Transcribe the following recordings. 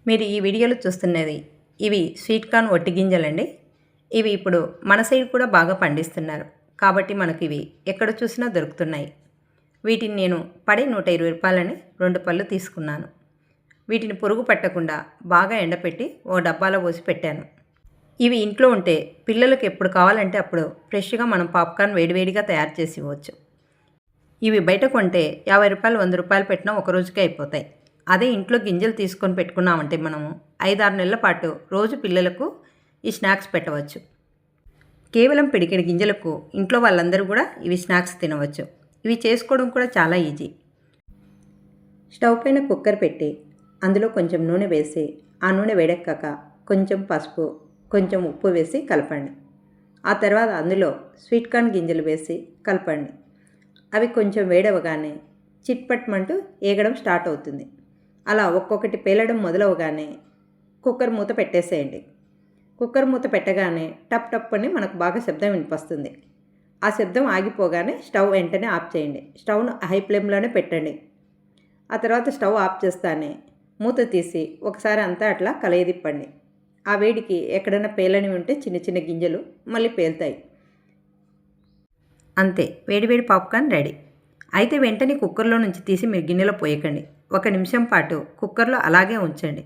మీరు ఈ వీడియోలో చూస్తున్నది ఇవి స్వీట్ కార్న్ ఒట్టి గింజలండి. ఇవి ఇప్పుడు మన సైడ్ కూడా బాగా పండిస్తున్నారు కాబట్టి మనకి ఇవి ఎక్కడ చూసినా దొరుకుతున్నాయి. వీటిని నేను పడే 120 రూపాయలని 2 పళ్ళు తీసుకున్నాను. వీటిని పురుగు పట్టకుండా బాగా ఎండపెట్టి ఓ డబ్బాలో పోసి పెట్టాను. ఇవి ఇంట్లో ఉంటే పిల్లలకు ఎప్పుడు కావాలంటే అప్పుడు ఫ్రెష్గా మనం పాప్కార్న్ వేడివేడిగా తయారు చేసి ఇవ్వచ్చు. ఇవి బయట కొంటే 50 రూపాయలు 100 రూపాయలు పెట్టినా ఒక రోజుకే అయిపోతాయి. అదే ఇంట్లో గింజలు తీసుకొని పెట్టుకున్నామంటే మనము 5-6 నెలల పాటు రోజు పిల్లలకు ఈ స్నాక్స్ పెట్టవచ్చు. కేవలం పిడికెడు గింజలకు ఇంట్లో వాళ్ళందరూ కూడా ఇవి స్నాక్స్ తినవచ్చు. ఇవి చేసుకోవడం కూడా చాలా ఈజీ. స్టవ్ పైన కుక్కర్ పెట్టి అందులో కొంచెం నూనె వేసి ఆ నూనె వేడెక్కాక కొంచెం పసుపు కొంచెం ఉప్పు వేసి కలపండి. ఆ తర్వాత అందులో స్వీట్ కార్న్ గింజలు వేసి కలపండి. అవి కొంచెం వేడవగానే చిట్పట్మంటూ ఏగడం స్టార్ట్ అవుతుంది. అలా ఒక్కొక్కటి పేలడం మొదలవగానే కుక్కర్ మూత పెట్టేసేయండి. కుక్కర్ మూత పెట్టగానే టప్ టప్ అని మనకు బాగా శబ్దం వినిపిస్తుంది. ఆ శబ్దం ఆగిపోగానే స్టవ్ వెంటనే ఆఫ్ చేయండి. స్టవ్ను హై ఫ్లేమ్లోనే పెట్టండి. ఆ తర్వాత స్టవ్ ఆఫ్ చేస్తానే మూత తీసి ఒకసారి అంతా అట్లా కలయదిప్పండి. ఆ వేడికి ఎక్కడైనా పేలనివి ఉంటే చిన్న చిన్న గింజలు మళ్ళీ పేలుతాయి. అంతే, వేడివేడి పాప్కార్న్ రెడీ. అయితే వెంటనే కుక్కర్లో నుంచి తీసి మీరు గిన్నెలో పోయకండి. 1 నిమిషం పాటు కుక్కర్లో అలాగే ఉంచండి.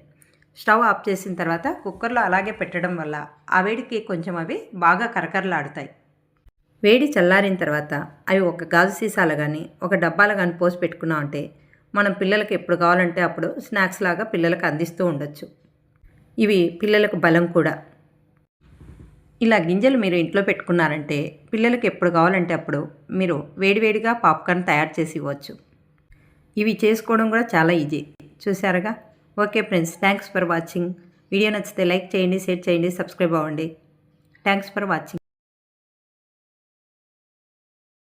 స్టవ్ ఆఫ్ చేసిన తర్వాత కుక్కర్లో అలాగే పెట్టడం వల్ల ఆ వేడికి కొంచెం అవి బాగా కరకరలాడుతాయి. వేడి చల్లారిన తర్వాత అవి ఒక గాజు సీసాలు కానీ ఒక డబ్బాలు కానీ పోసి పెట్టుకున్నామంటే మనం పిల్లలకి ఎప్పుడు కావాలంటే అప్పుడు స్నాక్స్ లాగా పిల్లలకు అందిస్తూ ఉండొచ్చు. ఇవి పిల్లలకు బలం కూడా. ఇలా గింజలు మీరు ఇంట్లో పెట్టుకున్నారంటే పిల్లలకి ఎప్పుడు కావాలంటే అప్పుడు మీరు వేడివేడిగా పాప్కార్న్ తయారు చేసి ఇవ్వచ్చు. ఇవి చేసుకోవడం కూడా చాలా ఈజీ. చూసారుగా. Okay friends, thanks for watching. Video నచ్చితే లైక్ చేయండి, షేర్ చేయండి, సబ్స్క్రైబ్ అవ్వండి. Thanks for watching.